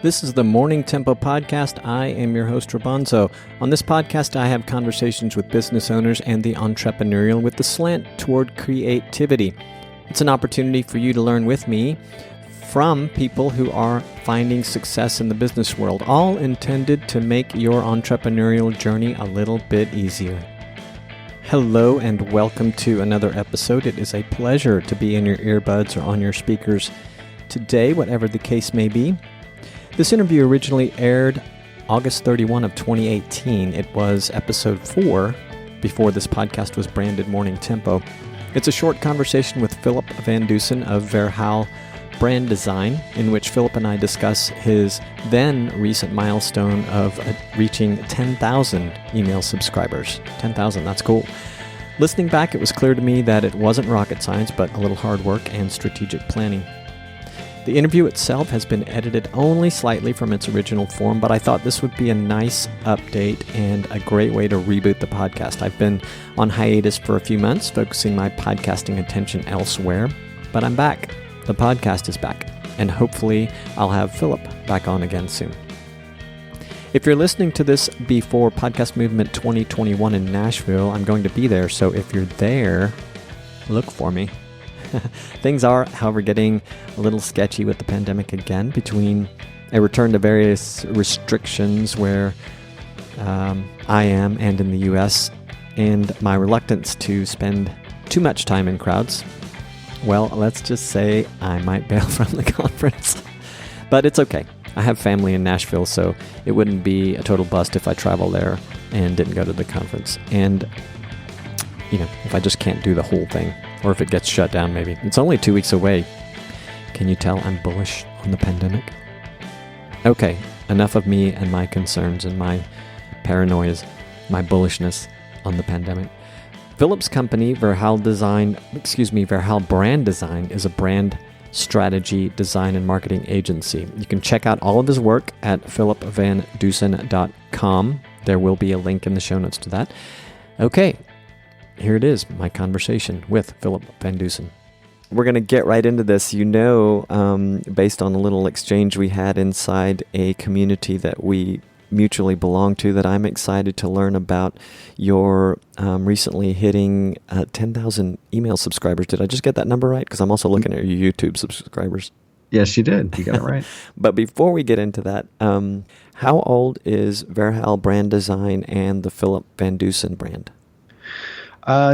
This is the Morning Tempo Podcast. I am your host, Rabanzo. On this podcast, I have conversations with business owners and the entrepreneurial with the slant toward creativity. It's an opportunity for you to learn with me from people who are finding success in the business world, all intended to make your entrepreneurial journey a little bit easier. Hello and welcome to another episode. It is a pleasure to be in your earbuds or on your speakers today, whatever the case may be. This interview originally aired August 31 of 2018. It was episode 4 before this podcast was branded Morning Tempo. It's a short conversation with Philip VanDusen of Verhaal Brand Design, in which Philip and I discuss his then recent milestone of reaching 10,000 email subscribers. 10,000, that's cool. Listening back, it was clear to me that it wasn't rocket science, but a little hard work and strategic planning. The interview itself has been edited only slightly from its original form, but I thought this would be a nice update and a great way to reboot the podcast. I've been on hiatus for a few months, focusing my podcasting attention elsewhere, but I'm back. The podcast is back, and hopefully I'll have Philip back on again soon. If you're listening to this before Podcast Movement 2021 in Nashville, I'm going to be there, so if you're there, look for me. Things are, however, getting a little sketchy with the pandemic again, between a return to various restrictions where I am and in the U.S., and my reluctance to spend too much time in crowds. Well, let's just say I might bail from the conference. But it's okay. I have family in Nashville, so it wouldn't be a total bust if I travel there and didn't go to the conference. And, if I just can't do the whole thing, or if it gets shut down maybe. It's only 2 weeks away. Can you tell I'm bullish on the pandemic? Okay, enough of me and my concerns and my paranoias, my bullishness on the pandemic. Philip's company, Verhaal Brand Design, is a brand strategy, design, and marketing agency. You can check out all of his work at philipvandusen.com. There will be a link in the show notes to that. Okay, here it is, my conversation with Philip VanDusen. We're going to get right into this. Based on a little exchange we had inside a community that we mutually belong to, that I'm excited to learn about your recently hitting 10,000 email subscribers. Did I just get that number right? Because I'm also looking at your YouTube subscribers. Yes, you did. You got it right. But before we get into that, how old is Verhaal Brand Design and the Philip VanDusen brand?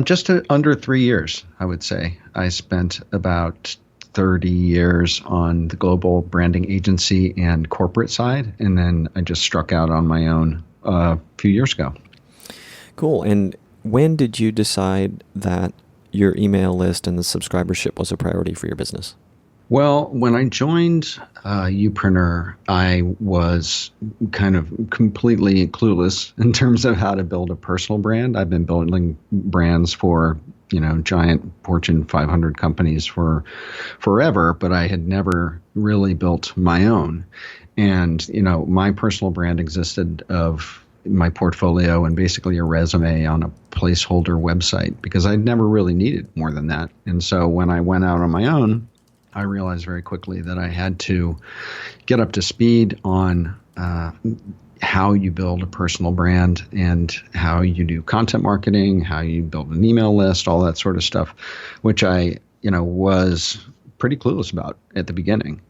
Just under 3 years, I would say. I spent about 30 years on the global branding agency and corporate side, and then I just struck out on my own a few years ago. Cool. And when did you decide that your email list and the subscribership was a priority for your business? Well, when I joined Upreneur, I was kind of completely clueless in terms of how to build a personal brand. I've been building brands for, giant Fortune 500 companies for forever, but I had never really built my own. And, my personal brand existed of my portfolio and basically a resume on a placeholder website, because I'd never really needed more than that. And so when I went out on my own, I realized very quickly that I had to get up to speed on how you build a personal brand and how you do content marketing, how you build an email list, all that sort of stuff, which I, was pretty clueless about at the beginning.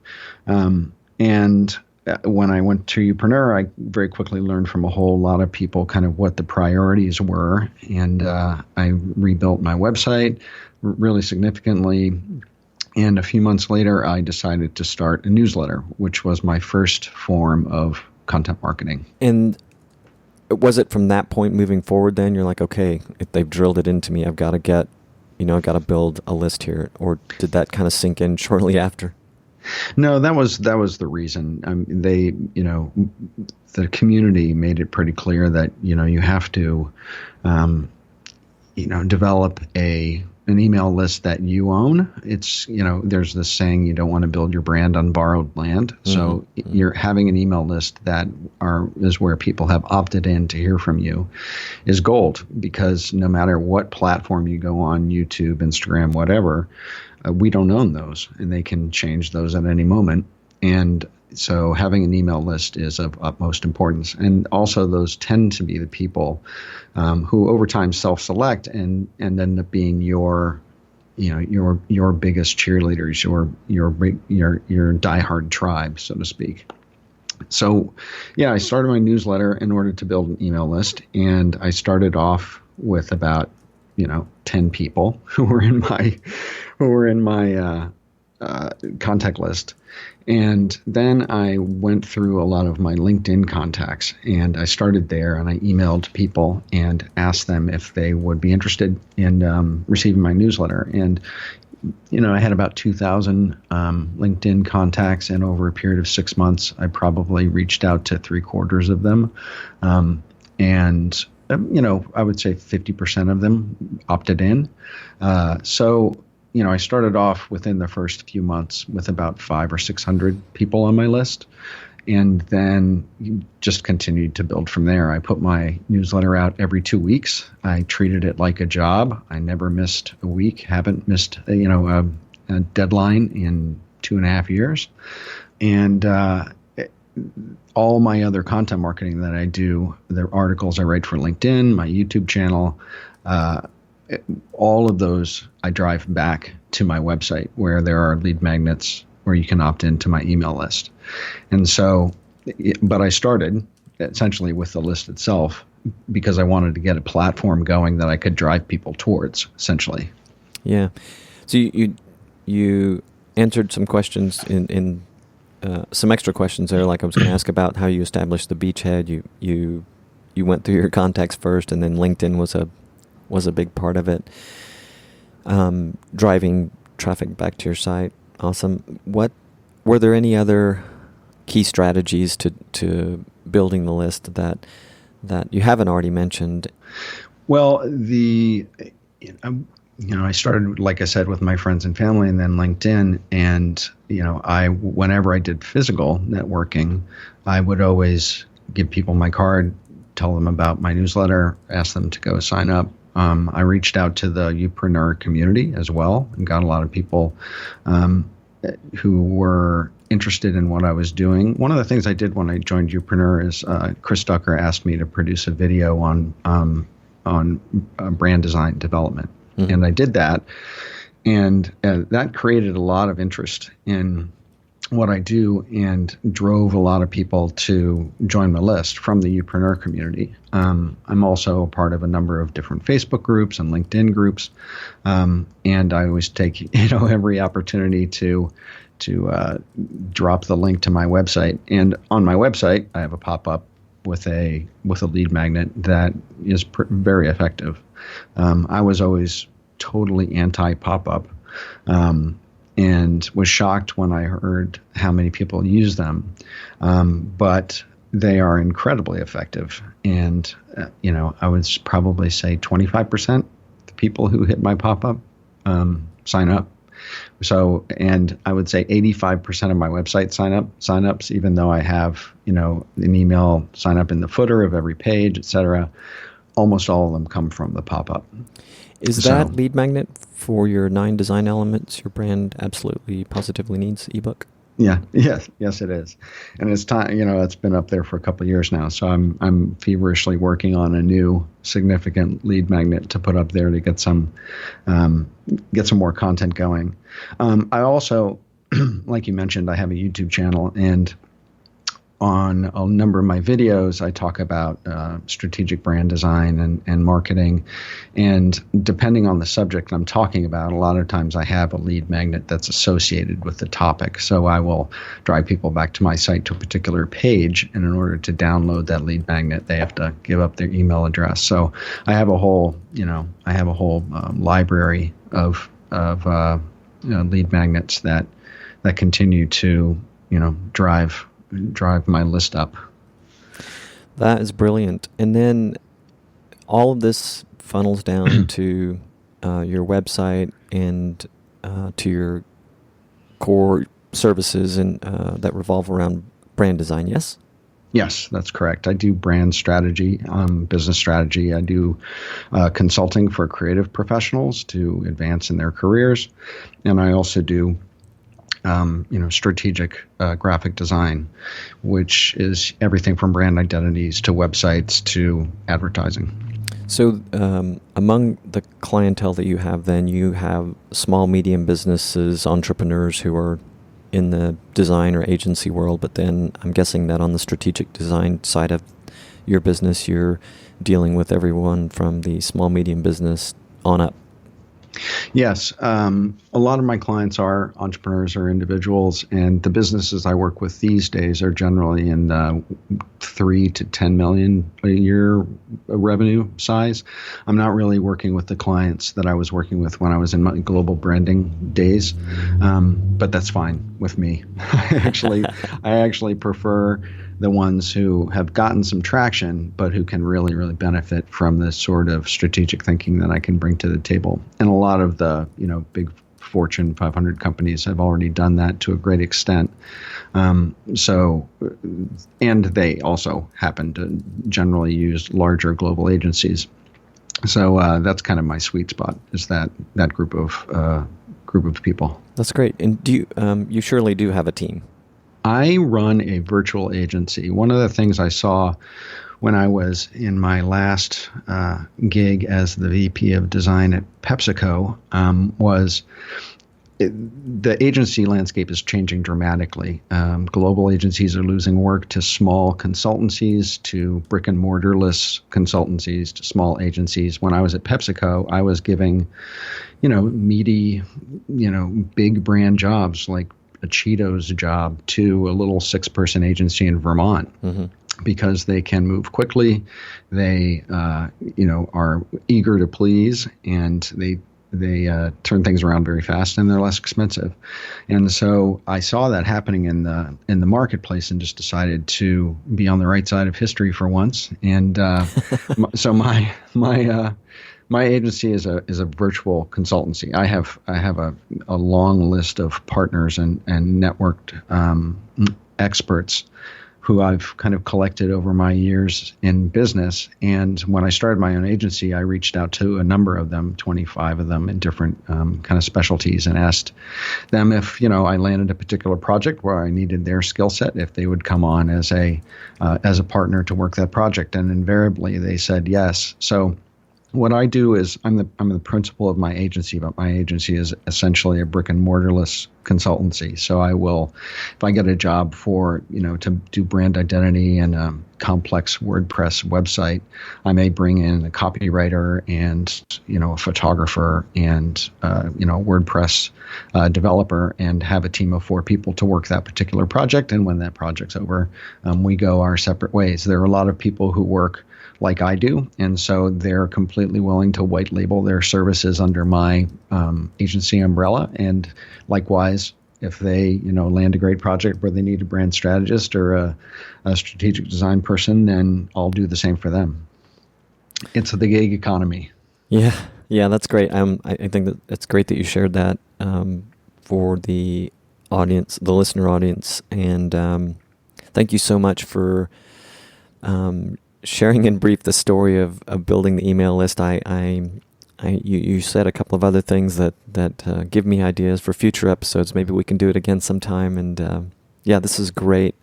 And when I went to Upreneur, I very quickly learned from a whole lot of people kind of what the priorities were. And I rebuilt my website really significantly. And a few months later, I decided to start a newsletter, which was my first form of content marketing. And was it from that point moving forward then, you're like, okay, if they've drilled it into me, I've got to I've got to build a list here? Or did that kind of sink in shortly after? No, that was the reason. The community made it pretty clear that, you have to, develop an email list that you own. It's, there's this saying, you don't want to build your brand on borrowed land. Mm-hmm. So you're having an email list that is where people have opted in to hear from you is gold, because no matter what platform you go on, YouTube, Instagram, whatever, we don't own those, and they can change those at any moment. And So having an email list is of utmost importance. And also those tend to be the people who over time self-select and end up being your biggest cheerleaders, your diehard tribe, so to speak. So, yeah, I started my newsletter in order to build an email list, and I started off with about 10 people who were in my contact list. And then I went through a lot of my LinkedIn contacts, and I started there, and I emailed people and asked them if they would be interested in receiving my newsletter. And I had about 2,000 LinkedIn contacts, and over a period of 6 months, I probably reached out to 3/4 of them. And I would say 50% of them opted in. So I started off within the first few months with about 500 or 600 people on my list, and then just continued to build from there. I put my newsletter out every 2 weeks. I treated it like a job. I never missed a week, haven't missed a deadline in 2.5 years. And all my other content marketing that I do, the articles I write for LinkedIn, my YouTube channel, all of those I drive back to my website where there are lead magnets where you can opt into my email list. And so, but I started essentially with the list itself because I wanted to get a platform going that I could drive people towards, essentially. Yeah. So you answered some questions in some extra questions there, like I was going to ask about how you established the beachhead. You went through your contacts first, and then LinkedIn was a big part of it. Driving traffic back to your site. Awesome. Were there any other key strategies to building the list that you haven't already mentioned? Well, I started, like I said, with my friends and family, and then LinkedIn. And whenever I did physical networking, I would always give people my card, tell them about my newsletter, ask them to go sign up. I reached out to the Upreneur community as well and got a lot of people who were interested in what I was doing. One of the things I did when I joined Upreneur is Chris Ducker asked me to produce a video on brand design development. Mm-hmm. And I did that, and that created a lot of interest in what I do and drove a lot of people to join my list from the Upreneur community. I'm also a part of a number of different Facebook groups and LinkedIn groups, and I always take every opportunity to drop the link to my website. And on my website, I have a pop-up with a lead magnet that is very effective. I was always totally anti-pop-up. And was shocked when I heard how many people use them. But they are incredibly effective. And, I would probably say 25% the people who hit my pop-up sign up. So, and I would say 85% of my website signups, even though I have, an email sign up in the footer of every page, et cetera, almost all of them come from the pop-up. Is that lead magnet for your 9 design elements your brand absolutely positively needs ebook? Yeah, yes, it is. And it's time, it's been up there for a couple of years now. So I'm feverishly working on a new significant lead magnet to put up there to get some more content going. I also, like you mentioned, I have a YouTube channel, and on a number of my videos, I talk about strategic brand design and marketing. And depending on the subject I'm talking about, a lot of times I have a lead magnet that's associated with the topic. So I will drive people back to my site to a particular page. And in order to download that lead magnet, they have to give up their email address. So I have a whole, library of lead magnets that continue to, drive my list up. That is brilliant. And then all of this funnels down to your website and to your core services and that revolve around brand design, yes? Yes, that's correct. I do brand strategy, business strategy. I do consulting for creative professionals to advance in their careers. And I also do strategic graphic design, which is everything from brand identities to websites to advertising. So among the clientele that you have, then you have small, medium businesses, entrepreneurs who are in the design or agency world, but then I'm guessing that on the strategic design side of your business, you're dealing with everyone from the small, medium business on up. Yes. A lot of my clients are entrepreneurs or individuals, and the businesses I work with these days are generally in the 3 to 10 million a year revenue size. I'm not really working with the clients that I was working with when I was in my global branding days, but that's fine with me. I actually prefer the ones who have gotten some traction, but who can really, really benefit from this sort of strategic thinking that I can bring to the table. And a lot of the, big Fortune 500 companies have already done that to a great extent. And they also happen to generally use larger global agencies. So that's kind of my sweet spot, is that group of people. That's great. And do you surely do have a team? I run a virtual agency. One of the things I saw when I was in my last gig as the VP of design at PepsiCo was the agency landscape is changing dramatically. Global agencies are losing work to small consultancies, to brick and mortarless consultancies, to small agencies. When I was at PepsiCo, I was giving, meaty, big brand jobs like a Cheetos job to a little 6-person agency in Vermont, because they can move quickly. They, are eager to please, and they turn things around very fast, and they're less expensive. And so I saw that happening in the marketplace, and just decided to be on the right side of history for once. And so my agency is a virtual consultancy. I have a long list of partners and networked experts who I've kind of collected over my years in business. And when I started my own agency, I reached out to a number of them, 25 of them in different kind of specialties, and asked them if, I landed a particular project where I needed their skill set, if they would come on as a partner to work that project. And invariably they said yes. So what I do is I'm the principal of my agency, but my agency is essentially a brick and mortarless consultancy. So I will, if I get a job for, to do brand identity and a complex WordPress website, I may bring in a copywriter and, a photographer and, WordPress developer, and have a team of 4 people to work that particular project. And when that project's over, we go our separate ways. There are a lot of people who work like I do, and so they're completely willing to white label their services under my agency umbrella. And likewise, if they land a great project where they need a brand strategist or a strategic design person, then I'll do the same for them. It's the gig economy. Yeah, that's great. I think that it's great that you shared that for the audience, the listener audience, and thank you so much for sharing in brief the story of building the email list. You said a couple of other things that give me ideas for future episodes. Maybe we can do it again sometime. And this is great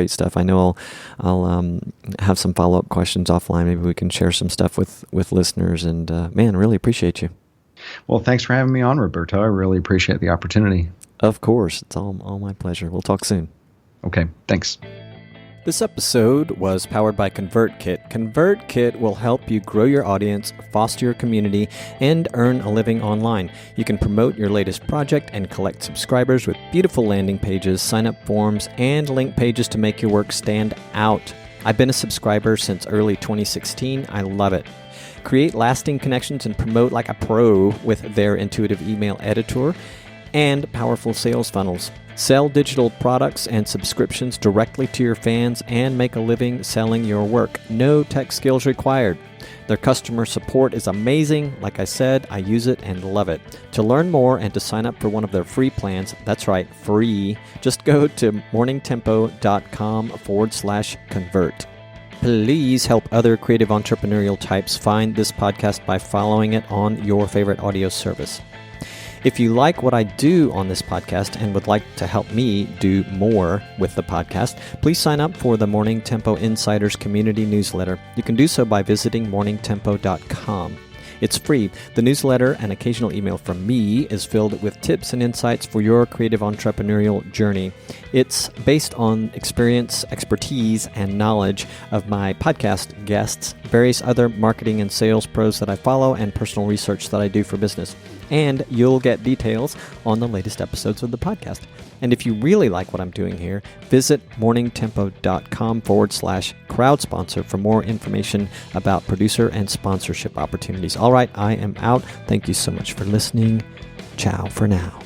stuff. I know I'll have some follow-up questions offline. Maybe we can share some stuff with listeners. And man, really appreciate you. Well, thanks for having me on, Roberto. I really appreciate the opportunity. Of course, it's all my pleasure. We'll talk soon. Okay, thanks. This episode was powered by ConvertKit. ConvertKit will help you grow your audience, foster your community, and earn a living online. You can promote your latest project and collect subscribers with beautiful landing pages, sign-up forms, and link pages to make your work stand out. I've been a subscriber since early 2016. I love it. Create lasting connections and promote like a pro with their intuitive email editor and powerful sales funnels. Sell digital products and subscriptions directly to your fans and make a living selling your work. No tech skills required. Their customer support is amazing. Like I said, I use it and love it. To learn more and to sign up for one of their free plans, that's right, free, just go to morningtempo.com/convert. Please help other creative entrepreneurial types find this podcast by following it on your favorite audio service. If you like what I do on this podcast and would like to help me do more with the podcast, please sign up for the Morning Tempo Insiders community newsletter. You can do so by visiting morningtempo.com. It's free. The newsletter and occasional email from me is filled with tips and insights for your creative entrepreneurial journey. It's based on experience, expertise, and knowledge of my podcast guests, various other marketing and sales pros that I follow, and personal research that I do for business. And you'll get details on the latest episodes of the podcast. And if you really like what I'm doing here, visit morningtempo.com/crowd sponsor for more information about producer and sponsorship opportunities. All right, I am out. Thank you so much for listening. Ciao for now.